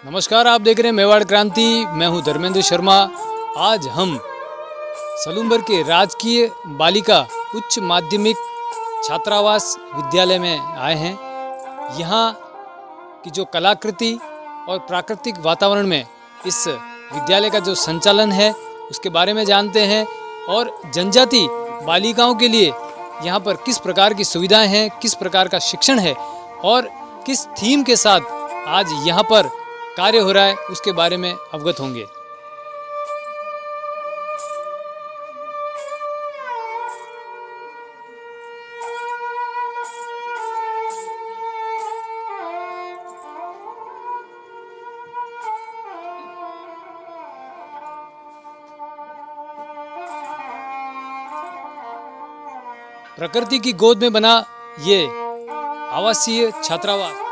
नमस्कार, आप देख रहे हैं मेवाड़ क्रांति। मैं हूं धर्मेंद्र शर्मा। आज हम सलूम्बर के राजकीय बालिका उच्च माध्यमिक छात्रावास विद्यालय में आए हैं। यहाँ की जो कलाकृति और प्राकृतिक वातावरण में इस विद्यालय का जो संचालन है उसके बारे में जानते हैं और जनजाति बालिकाओं के लिए यहाँ पर किस प्रकार की सुविधाएं हैं, किस प्रकार का शिक्षण है और किस थीम के साथ आज यहाँ पर कार्य हो रहा है उसके बारे में अवगत होंगे। प्रकृति की गोद में बना ये आवासीय छात्रावास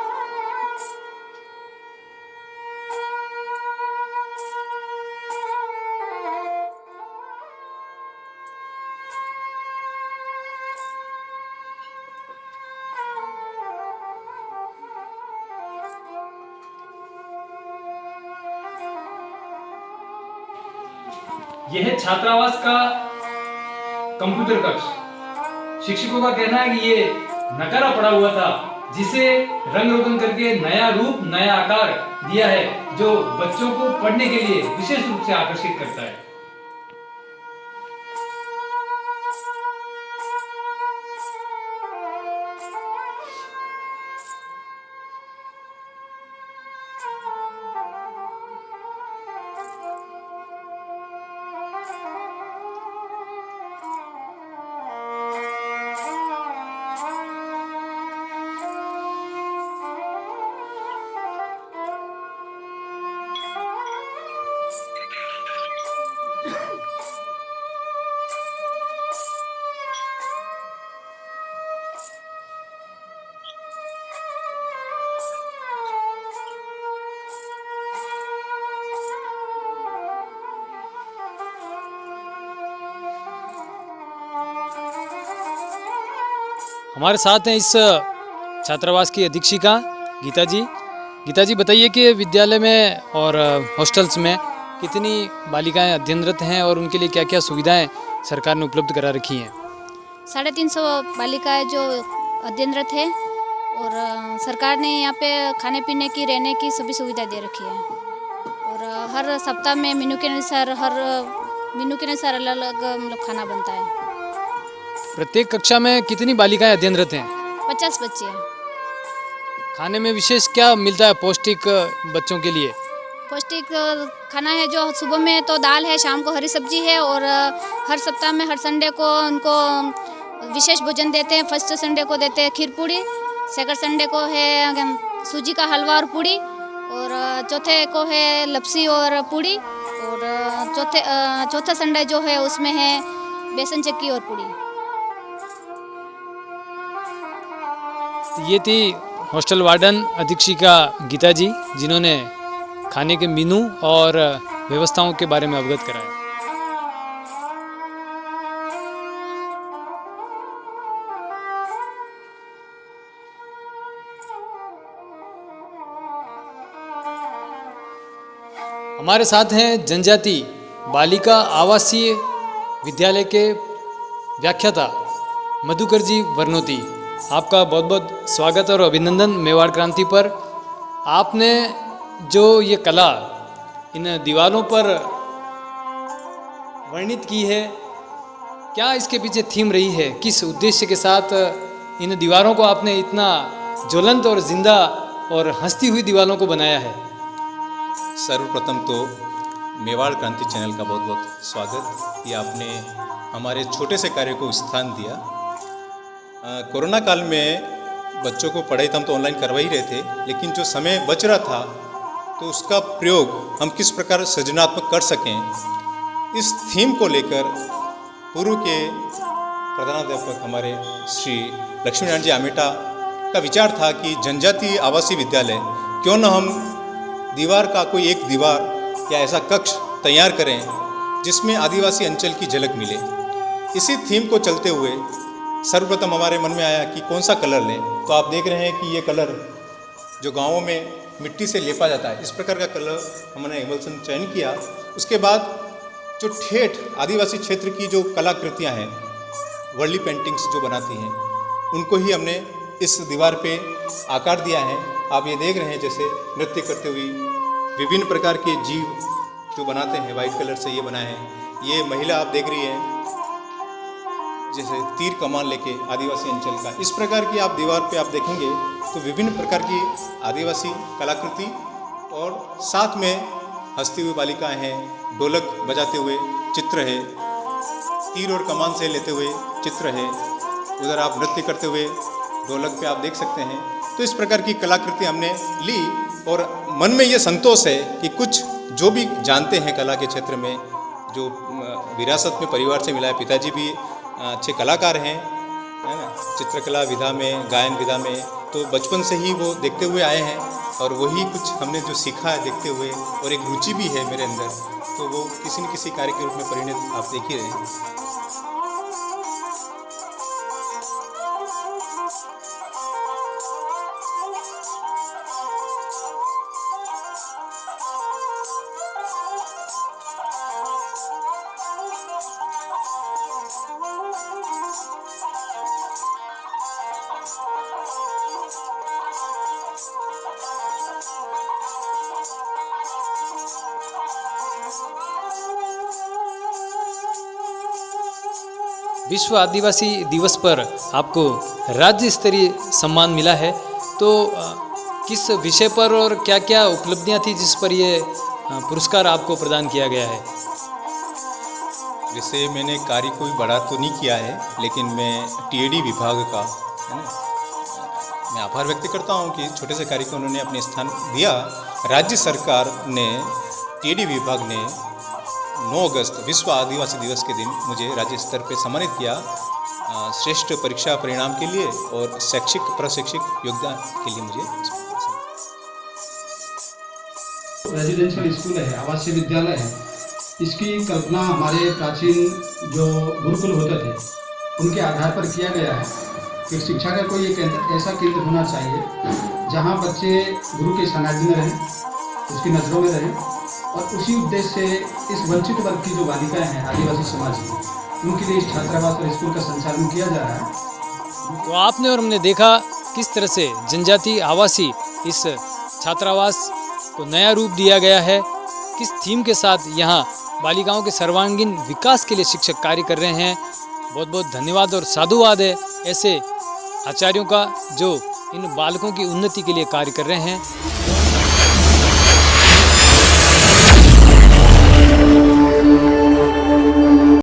यह है छात्रावास का कंप्यूटर कक्ष। शिक्षकों का कहना है कि ये नकारा पड़ा हुआ था, जिसे रंग रोगन करके नया रूप, नया आकार दिया है, जो बच्चों को पढ़ने के लिए विशेष रूप से आकर्षित करता है। हमारे साथ हैं इस छात्रावास की अधीक्षिका गीता जी। गीता जी, बताइए कि विद्यालय में और हॉस्टल्स में कितनी बालिकाएं अध्ययनरत हैं और उनके लिए क्या क्या सुविधाएं सरकार ने उपलब्ध करा रखी हैं। 350 बालिकाएं जो अध्ययनरत है और सरकार ने यहाँ पे खाने पीने की, रहने की सभी सुविधा दे रखी है और हर सप्ताह में मेनू के अनुसार अलग अलग मतलब खाना बनता है। प्रत्येक कक्षा में कितनी बालिकाएं अध्ययनरत हैं? 50 बच्चे हैं। खाने में विशेष क्या मिलता है पौष्टिक बच्चों के लिए? पौष्टिक खाना है जो सुबह में तो दाल है, शाम को हरी सब्जी है और हर सप्ताह में हर संडे को उनको विशेष भोजन देते हैं। फर्स्ट संडे को देते हैं खीर पूड़ी, सेकंड संडे को है सूजी का हलवा और पूड़ी और चौथे को है लपसी और पूड़ी और चौथा संडे जो है उसमें है बेसन चक्की और पूड़ी। ये थी हॉस्टल वार्डन अधीक्षिका गीता जी, जिन्होंने खाने के मेनू और व्यवस्थाओं के बारे में अवगत कराया। हमारे साथ हैं जनजाति बालिका आवासीय विद्यालय के व्याख्याता मधुकर जी वर्नोती। आपका बहुत बहुत स्वागत और अभिनंदन मेवाड़ क्रांति पर। आपने जो ये कला इन दीवारों पर वर्णित की है, क्या इसके पीछे थीम रही है? किस उद्देश्य के साथ इन दीवारों को आपने इतना ज्वलंत और जिंदा और हंसती हुई दीवारों को बनाया है? सर्वप्रथम तो मेवाड़ क्रांति चैनल का बहुत बहुत स्वागत। ये आपने हमारे छोटे से कार्य को स्थान दिया। कोरोना काल में बच्चों को पढ़ाई तो हम तो ऑनलाइन करवा ही रहे थे, लेकिन जो समय बच रहा था तो उसका प्रयोग हम किस प्रकार सृजनात्मक कर सकें, इस थीम को लेकर पूर्व के प्रधानाध्यापक हमारे श्री लक्ष्मीनारायण जी आमेटा का विचार था कि जनजातीय आवासीय विद्यालय क्यों न हम दीवार का कोई एक दीवार या ऐसा कक्ष तैयार करें जिसमें आदिवासी अंचल की झलक मिले। इसी थीम को चलते हुए सर्वप्रथम हमारे मन में आया कि कौन सा कलर लें। तो आप देख रहे हैं कि ये कलर जो गाँवों में मिट्टी से लेपा जाता है। इस प्रकार का कलर हमने एमल्सन चयन किया। उसके बाद जो ठेठ आदिवासी क्षेत्र की जो कलाकृतियाँ हैं, वर्ली पेंटिंग्स जो बनाती हैं, उनको ही हमने इस दीवार पे आकार दिया है। आप ये देख रहे हैं जैसे नृत्य करते हुए विभिन्न प्रकार के जीव जो बनाते हैं, वाइट कलर से ये बनाए हैं। ये महिला आप देख रही है जैसे तीर कमान लेके आदिवासी अंचल का। इस प्रकार की आप दीवार पे आप देखेंगे तो विभिन्न प्रकार की आदिवासी कलाकृति और साथ में हंसती हुई बालिकाएं हैं, ढोलक बजाते हुए चित्र है, तीर और कमान से लेते हुए चित्र है, उधर आप नृत्य करते हुए ढोलक पे आप देख सकते हैं। तो इस प्रकार की कलाकृति हमने ली और मन में ये संतोष है कि कुछ जो भी जानते हैं कला के क्षेत्र में, जो विरासत में परिवार से मिला है, पिताजी भी अच्छे कलाकार हैं, है ना, चित्रकला विधा में, गायन विधा में, तो बचपन से ही वो देखते हुए आए हैं और वही कुछ हमने जो सीखा है देखते हुए, और एक रुचि भी है मेरे अंदर, तो वो किसी न किसी कार्य के रूप में परिणत आप देख ही रहे हैं। विश्व आदिवासी दिवस पर आपको राज्य स्तरीय सम्मान मिला है, तो किस विषय पर और क्या क्या उपलब्धियां थी जिस पर ये पुरस्कार आपको प्रदान किया गया है? वैसे मैंने कार्य कोई बड़ा तो नहीं किया है, लेकिन मैं टीएडी विभाग का, है ना, मैं आभार व्यक्त करता हूँ कि छोटे से कार्य को उन्होंने अपने स्थान दिया। राज्य सरकार ने, टीएडी विभाग ने 9 अगस्त विश्व आदिवासी दिवस के दिन मुझे राज्य स्तर पर सम्मानित किया, श्रेष्ठ परीक्षा परिणाम के लिए और शैक्षिक प्रशैक्षिक योगदान के लिए मुझे। रेजिडेंशियल स्कूल है, आवासीय विद्यालय है, इसकी कल्पना हमारे प्राचीन जो गुरुकुल होते थे उनके आधार पर किया गया है कि शिक्षा का कोई एक ऐसा केंद्र होना चाहिए जहां बच्चे गुरु के सानिध्य में रहें, उसकी नज़रों में रहें, और उसी उद्देश्य से इस वंचित वर्ग की जो बालिकाएं हैं आदिवासी समाज की, उनके लिए इस छात्रावास और स्कूल का संचालन किया जा रहा है। तो आपने और हमने देखा किस तरह से जनजाति आवासी इस छात्रावास को नया रूप दिया गया है, किस थीम के साथ यहाँ बालिकाओं के सर्वांगीण विकास के लिए शिक्षक कार्य कर रहे हैं। बहुत बहुत धन्यवाद और साधुवाद है ऐसे आचार्यों का जो इन बालकों की उन्नति के लिए कार्य कर रहे हैं।